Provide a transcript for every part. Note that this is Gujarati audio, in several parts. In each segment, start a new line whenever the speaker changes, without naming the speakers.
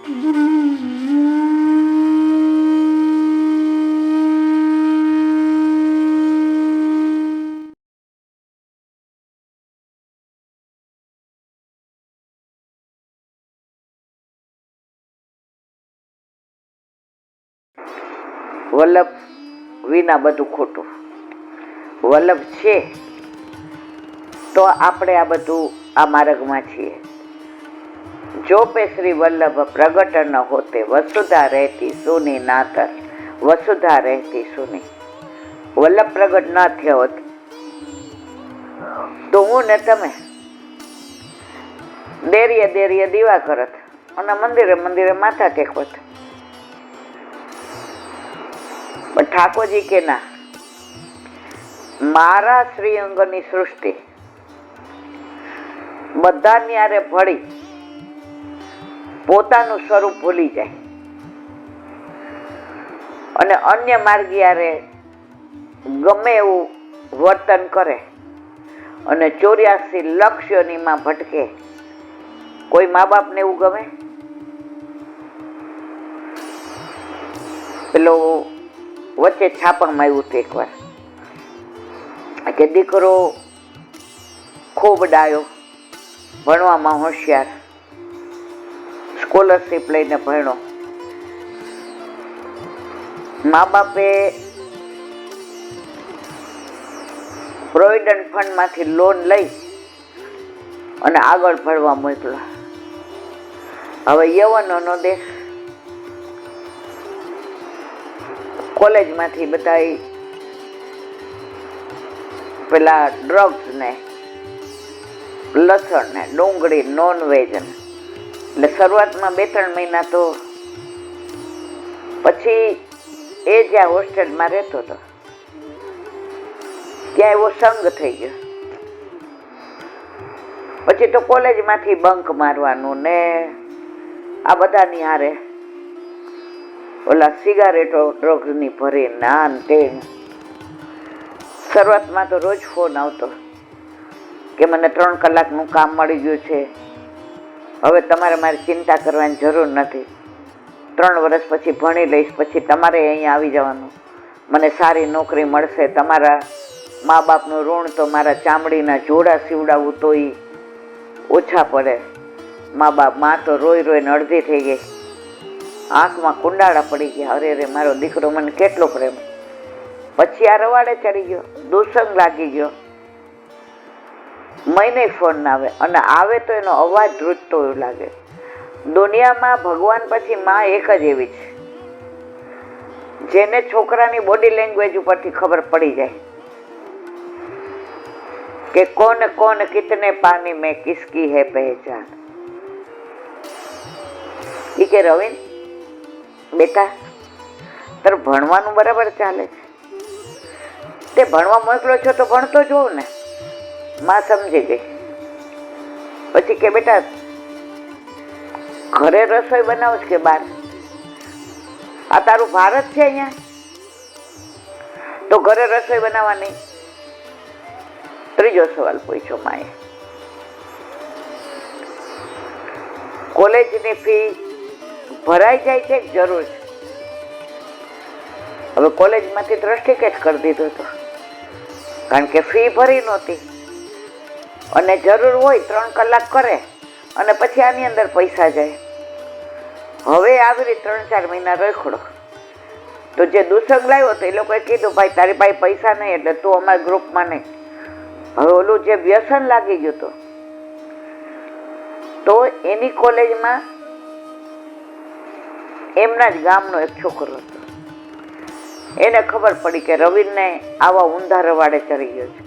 વલ્લભ વિના બધું ખોટું. વલ્લભ છે તો આપણે આ બધું આ માર્ગમાં છીએ. જો પે શ્રી વલ્લભ પ્રગટ ન હોતે વસુધા રહેતી સુની નાતર વસુધા રહેતી સુની. વલ્લભ પ્રગટ ન થયો હોત તો હું ને તમે દેરીએ દેરીએ દીવા કરત અને મંદિરે મંદિરે માથા ટેકવત. પણ ઠાકોરજી કે ના, મારા શ્રીઅંગની સૃષ્ટિ બધાની આરે ભળી પોતાનું સ્વરૂપ ભૂલી જાય અને અન્ય માર્ગી આરે ગમે એવું વર્તન કરે અને 84 લાખ યોનિમાં ભટકે. કોઈ મા બાપને એવું ગમે? પેલો વચ્ચે છાપામાં આવ્યું હતું એકવાર કે દીકરો ખૂબ ડાયો, ભણવામાં હોશિયાર, સ્કોલરશીપ લઈને ભણ્યો. મા બાપે પ્રોવિડન્ટ ફંડમાંથી લોન લઈ અને આગળ ભણવા મોકલા. હવે યવનોનો દેશ, કોલેજમાંથી બધા પેલા ડ્રગ્સ ને લસણ ને ડુંગળી નોનવેજ ને, એટલે શરૂઆતમાં 2-3 મહિના તો પછી એ જ્યાં હોસ્ટેલમાં રહેતો હતો ત્યાં એવો સંગ થઈ ગયો. પછી તો કોલેજમાંથી બંક મારવાનું ને આ બધાની હારે ઓલા સિગારેટો ડ્રગ્સની ભરી નાન તે. શરૂઆતમાં તો રોજ ફોન આવતો કે મને 3 કલાકનું કામ મળી ગયું છે, હવે તમારે મારી ચિંતા કરવાની જરૂર નથી, 3 વર્ષ પછી ભણી લઈશ, પછી તમારે અહીંયા આવી જવાનું, મને સારી નોકરી મળશે, તમારા મા બાપનું ઋણ તો મારા ચામડીના જોડા સીવડાવું તો એ ઓછા પડે. માં તો રોઈ રોઈને અડધી થઈ ગઈ, આંખમાં કુંડાળા પડી ગયા. અરે રે મારો દીકરો મને કેટલો પ્રેમ. પછી આ રવાડે ચડી ગયો, દુસંગ લાગી ગયો. મહિને ફોન ના આવે અને આવે તો એનો અવાજ ધ્રુજતો એવું લાગે. દુનિયામાં ભગવાન પછી માં એક જ એવી છે જેને છોકરાની બોડી લેંગ્વેજ ઉપરથી ખબર પડી જાય કે કોણ કોણ કિતને પાની મેં કિસકી હે પહેચાન. ઈ કે રવિન બેટા તારે ભણવાનું બરાબર ચાલે છે, તે ભણવા મોકલો છો તો ભણતો જોઉં ને. માં સમજી ગઈ. પછી કે બેટા ઘરે રસોઈ બનાવું કે બહાર? આ તારું ભારત છે અહીંયા તો ઘરે રસોઈ બનાવવાની? ત્રીજો સવાલ પૂછ્યો માએ. કોલેજની ફી ભરાઈ જાય છે જરૂર છે. હવે કોલેજમાંથી ટ્રસ્ટીકેટ કરી દીધો હતો કારણ કે ફી ભરી નહોતી અને જરૂર હોય 3 કલાક કરે અને પછી આની અંદર પૈસા જાય. હવે આવી રીતે 3-4 મહિના રખડો તો જે દુસંગ લાવ્યો હતો એ લોકોએ કીધું ભાઈ તારી પાસે પૈસા નહીં એટલે તું અમારા ગ્રુપમાં નહીં. હવે ઓલું જે વ્યસન લાગી ગયું હતું તો એની કોલેજમાં એમના જ ગામનો એક છોકરો હતો. એને ખબર પડી કે રવિનને આવા ઊંધા રવાડે ચડી ગયો છે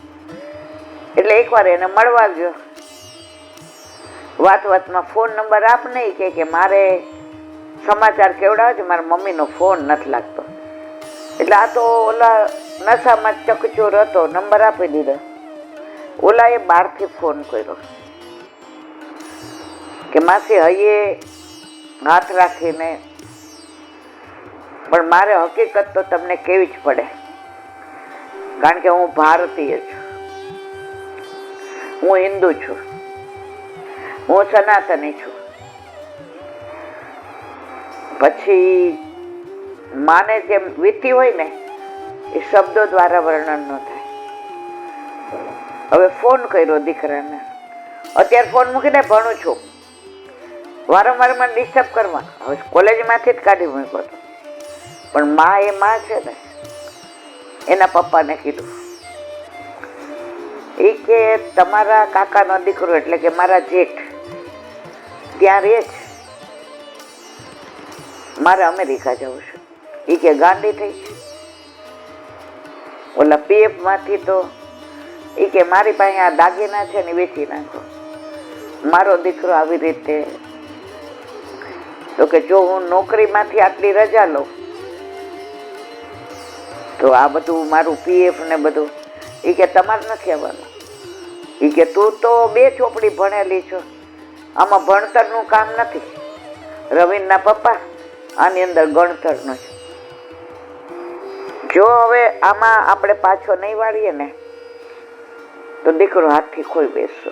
એટલે એકવાર એને મળવા ગયો. વાતમાં ફોન નંબર આપ નહીં કે મારે સમાચાર કેવડાવે છે, મારા મમ્મીનો ફોન નથી લાગતો. એટલે આ તો ઓલા નશામાં ચકચોર હતો, નંબર આપી દીધો. ઓલાએ બહારથી ફોન કર્યો કે માસી હૈયે હાથ રાખીને, પણ મારે હકીકત તો તમને કેવી જ પડે કારણ કે હું ભારતીય છું, હું હિન્દુ છું, હું સનાતની છું. પછી માને જેમ વીતી હોય ને એ શબ્દો દ્વારા વર્ણન ન થાય. હવે ફોન કર્યો દીકરાને, અત્યારે ફોન મૂકીને ભણું છું, વારંવાર મને ડિસ્ટર્બ કરવા. હવે કોલેજમાંથી જ કાઢી મૂક્યો હતો, પણ માં એ માં છે ને, એના પપ્પાને કીધું એ કે તમારા કાકાનો દીકરો એટલે કે મારા જેઠ ત્યાં રહે છે, મારે અમેરિકા જવું છે. એ કે ગાંડી થઈ છે, ઓલા પીએફ માંથી તો એ કે મારી પાસે આ દાગીના છે ને વેચી નાખો. મારો દીકરો આવી રીતે તો કે જો હું નોકરીમાંથી આટલી રજા લઉં તો આ બધું મારું પીએફ ને બધું એ કે તમારે નથી આવવાનું. એ કે તું તો 2 ચોપડી ભણેલી છો, આમાં ભણતરનું કામ નથી. રવિનના પપ્પા આની અંદર ગણતરનું છે. જો હવે આમાં આપણે પાછો નહીં વાળીએ ને તો દીકરો હાથથી ખોઈ બેસશો.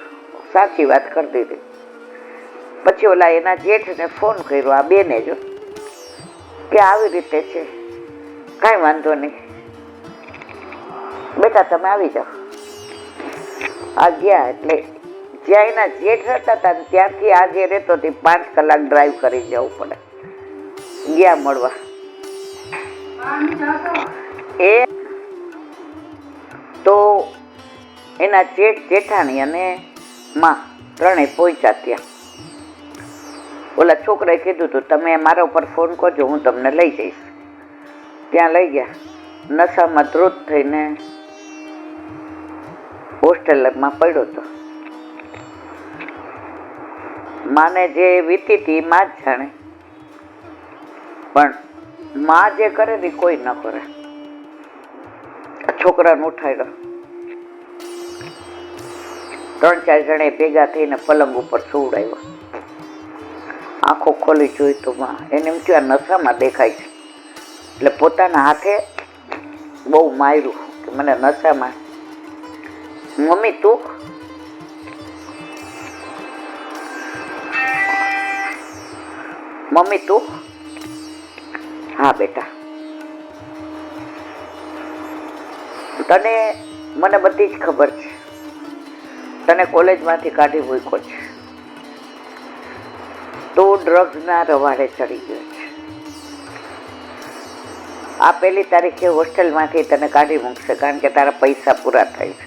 સાચી વાત કરી દીધી. પછી ઓલા એના જેઠને ફોન કર્યો, આ બેને જો કે આવી રીતે છે, કાંઈ વાંધો નહીં બેટા તમે આવી જાઓ. આ ગયા એટલે જ્યાં એના જેઠ રહેતા હતા ત્યાંથી આ જે રહેતો તે 5 કલાક ડ્રાઈવ કરી જવું પડે. ગયા મળવા એ તો એના જેઠ જેઠાણી અને માં ત્રણેય પહોંચ્યા ત્યાં. ઓલા છોકરાએ કીધું હતું તમે મારા ઉપર ફોન કરજો, હું તમને લઈ જઈશ. ત્યાં લઈ ગયા. નશામાં ધ્રુત થઈને હોસ્ટેલમાં પડ્યો હતો. માને જે વીતી હતી માં જ જાણે, પણ માં જે કરે ને કોઈ ન કરે. છોકરાને ઉઠાડ્યો. 3-4 જણે ભેગા થઈને પલંગ ઉપર સુવડાવ્યો. આંખો ખોલી જોઈ તો માં એને એમ થયું આ નશામાં દેખાય છે, એટલે પોતાના હાથે બહુ માર્યું કે મને નશામાં. મમ્મી તું મમ્મી તું હા બેટા તને મને બધી જ ખબર છે, તને કોલેજમાંથી કાઢી મૂક્યો છે, તું ડ્રગ્સના રવાડે ચડી ગયો છે. આ 1 તારીખે હોસ્ટેલમાંથી તને કાઢી મૂકશે કારણ કે તારા પૈસા પૂરા થાય છે.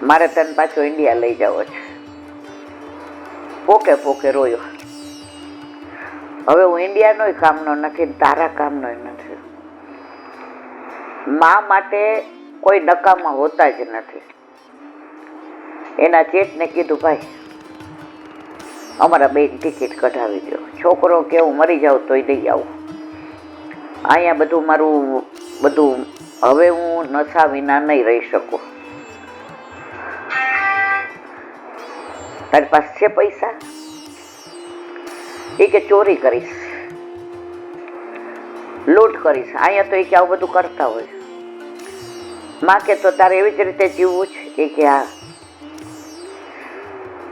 મારે તને પાછો ઇન્ડિયા લઈ જવો છે. પોકે પોકે રોયો. હવે હું ઇન્ડિયાનોય કામનો નથી, તારા કામનો નથી. મા માટે કોઈ નકામા હોતા જ નથી. એના જેઠને કીધું ભાઈ અમારા બેન ટિકિટ કઢાવી દો. છોકરો કે હું મરી જાઉં તોય દઈ આવું. અહીંયા બધું મારું બધું હવે હું નશા વિના નહીં રહી શકું. તારી પાસે છે પૈસા? એ કે ચોરી કરીશ, લૂંટ કરીશ. અહીંયા તો એ કે આવું બધું કરતા હોય. માં કે તો તારે એવી જ રીતે જીવવું છે? એ કે હા.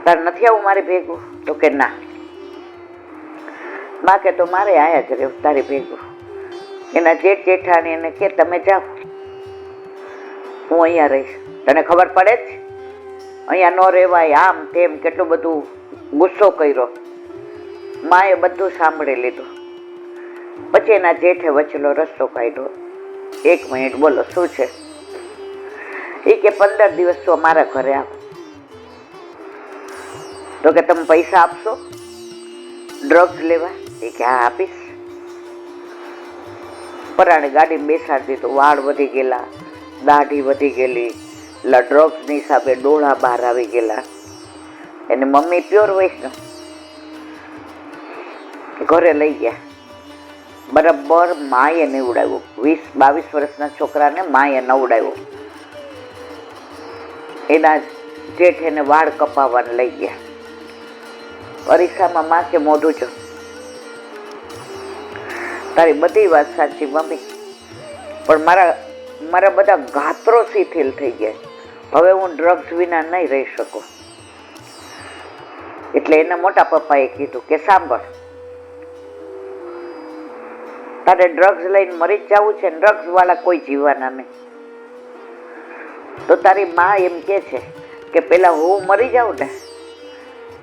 તારે નથી આવું મારે ભેગું? તો કે ના. માં કે તો મારે આયા જ રહેવું તારી ભેગું. એના જેઠ જેઠાણી એને કે તમે જાઓ, હું અહીંયા રહીશ. તને ખબર પડે જ અહીંયા ન રહેવાય, આમ તેમ કેટલું બધું ગુસ્સો કર્યો. માએ બધું સાંભળી લીધું. પછી એના જેઠે વચલો રસ્તો કાઢ્યો. 1 મિનિટ બોલો શું છે? એ કે 15 દિવસ તો મારા ઘરે આવો. તો કે તમે પૈસા આપશો ડ્રગ્સ લેવા? એ કે હા આપીશ. પરાણે ગાડીમાં બેસાડી દીધું. વાળ વધી ગયેલા, દાઢી વધી ગયેલી, ડ્રગ્સની હિસાબે ડોળા બહાર આવી ગયેલા. એને મમ્મી પ્યોર વૈષ્ણવ ઘરે લઈ ગયા. બરાબર માએ નવડાવ્યો. 20-22 વર્ષના છોકરાને માએ નવડાવ્યો. એના જેઠ એને વાળ કપાવવાને લઈ ગયા. અરીસામાં માં કે મોઢું જો, તારી બધી વાત સાચી મમ્મી, પણ મારા બધા ગાત્રો શિથિલ થઈ ગયા. હવે હું ડ્રગ્સ વિના નહીં રહી શકું. એટલે એના મોટા પપ્પાએ કીધું કે સાંભળ, તારે ડ્રગ્સ લઈને મરી જ જવું છે, ડ્રગ્સ વાળા કોઈ જીવવાના નહીં. તો તારી માં એમ કે છે કે પેલા હું મરી જાઉં ને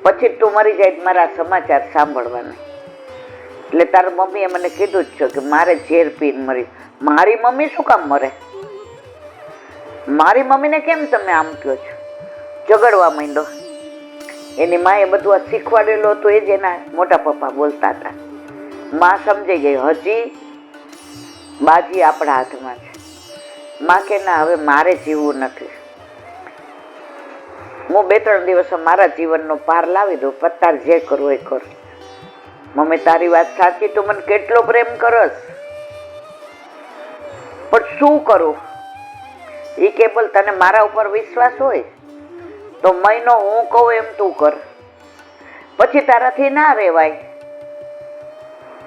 પછી તું મરી જાય મારા સમાચાર સાંભળવાના. એટલે તારા મમ્મીએ મને કીધું જ છે કે મારે ઝેર પીને મરી. મારી મમ્મી શું કામ મરે? મારી મમ્મીને કેમ તમે આમ કહો છો? ઝઘડવા માંડો. એની માએ બધું આ શીખવાડેલું હતું, એ જ એના મોટા પપ્પા બોલતા હતા. માં સમજી ગઈ હજી બાજી આપણા હાથમાં છે. માં કે ના, હવે મારે જીવવું નથી. હું 2-3 દિવસ મારા જીવનનો પાર લાવી દઉં, પણ તાર જે કરવું એ કર. મમ્મી તારી વાત સાચી, તું મને કેટલો પ્રેમ કરસ, પણ શું કરું? એ કેબલ તને મારા ઉપર વિશ્વાસ હોય તો મહિનો હું કહું એમ તું કર, પછી તારાથી ના રહેવાય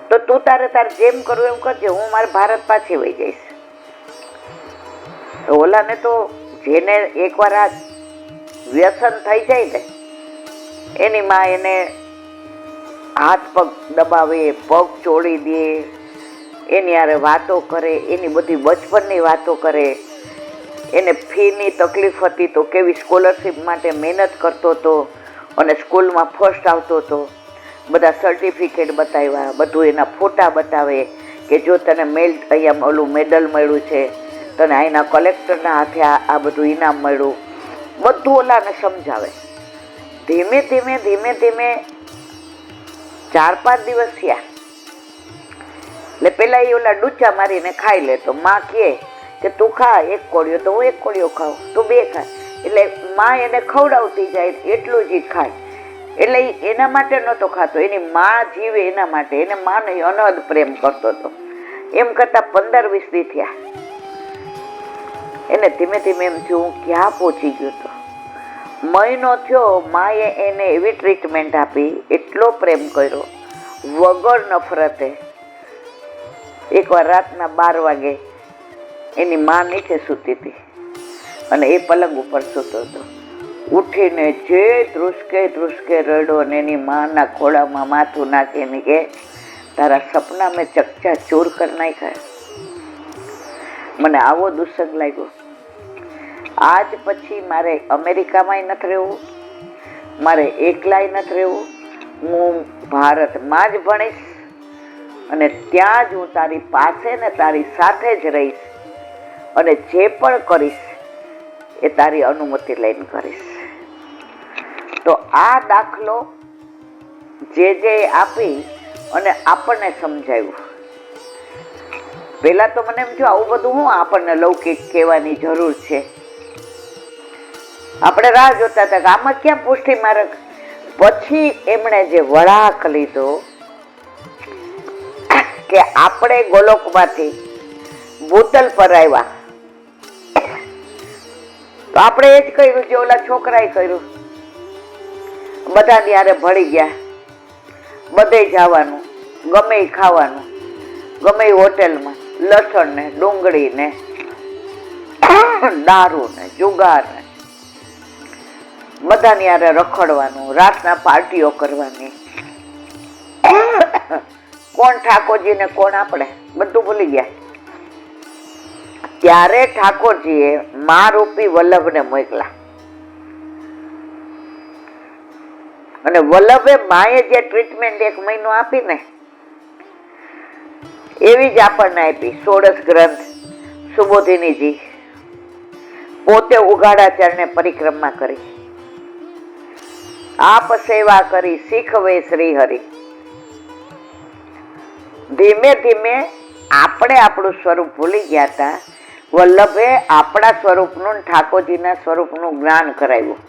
તો તું તારે જેમ કરવું એમ કરજે. હું મારે ભારત પાછી વહી જઈશ. ઓલાને તો જેને એકવાર આ વ્યસન થઈ જાય ને, એની માં એને હાથ પગ દબાવે, પગ ચોળી દે, એની હારે વાતો કરે, એની બધી બચપનની વાતો કરે. એને ફીની તકલીફ હતી તો કેવી સ્કોલરશીપ માટે મહેનત કરતો હતો અને સ્કૂલમાં ફર્સ્ટ આવતો હતો. બધા સર્ટિફિકેટ બતાવ્યા, બધું એના ફોટા બતાવે કે જો તને અહીંયા ઓલું મેડલ મળ્યું છે, તને અહીંના કલેક્ટરના હાથે આ બધું ઇનામ મળ્યું, બધું ઓલાને સમજાવે. ધીમે ધીમે ધીમે ધીમે 4-5 દિવસ થયા એટલે પેલા એ ઓલા ડૂચા મારીને ખાઈ લેતો. માં કહે કે તું ખા 1 કોળિયો, તો હું 1 કોળિયો ખાઉં, તું 2 ખા. એટલે માં એને ખવડાવતી જાય એટલું જ ખાય. એટલે એના માટે નહોતો ખાતો, એની માં જીવે એના માટે. એને માને અનહદ પ્રેમ કરતો હતો. એમ કરતા 15-20 દી થયા. એને ધીમે ધીમે એમ થયું હું ક્યાં પહોંચી ગયો હતો. મહિનો થયો, માએ એને એવી ટ્રીટમેન્ટ આપી, એટલો પ્રેમ કર્યો વગર નફરતે. એકવાર રાતના 12 વાગે એની માં નીચે સૂતી હતી અને એ પલંગ ઉપર સૂતો હતો. ઉઠીને જે ધ્રુસકે રડ્યો અને એની માના ખોળામાં માથું નાખીને કે તારા સપના મેં ચકચા ચોર કરી નાખ્યા. મને આવો દુસ્સંગ લાગ્યો. આજ પછી મારે અમેરિકામાંય નથી રહેવું, મારે એકલાય નથી રહેવું. હું ભારતમાં જ ભણીશ અને ત્યાં જ હું તારી પાસે ને તારી સાથે જ રહીશ અને જે પણ કરીશ એ તારી અનુમતિ લઈને કરીશ. તો આ દાખલો જે આપી અને આપણને સમજાવ્યું. પેલા તો મને એમ થયું આવું બધું હું આપણને લૌકિક કહેવાની જરૂર છે. આપણે રાહ જોતા હતા કે આમાં ક્યાં પુષ્ટિ માર્ગ. પછી એમણે જે વળાંક લીધો કે આપણે ગોલોકમાંથી ભૂતલ પર આવ્યા, તો આપણે એ જ કર્યું જે ઓલા છોકરાએ કર્યું. બધાની હારે ભળી ગયા, બધે જવાનું, ગમે એ ખાવાનું, ગમે એ હોટેલમાં લસણ ને ડુંગળી ને દારૂ ને જુગાર ને બધાની હારે રખડવાનું, રાતના પાર્ટીઓ કરવાની. કોણ ઠાકોરજી ને કોણ આપણે બધું ભૂલી ગયા. ત્યારે ઠાકોરજીએ મા રૂપી વલ્લભને મોકલા અને વલ્લભે માએ જે ટ્રીટમેન્ટ 1 મહિનો આપી ને એવી જ આપણને આપી. 16 ગ્રંથ, સુબોધિનીજી પોતે ઉઘાડાચરણે પરિક્રમા કરી, આપ સેવા કરી, શીખવે શ્રી હરિ. ધીમે ધીમે આપણે આપણું સ્વરૂપ ભૂલી ગયા હતા. વલ્લભે આપણા સ્વરૂપનું ઠાકોરજીના સ્વરૂપનું જ્ઞાન કરાવ્યું.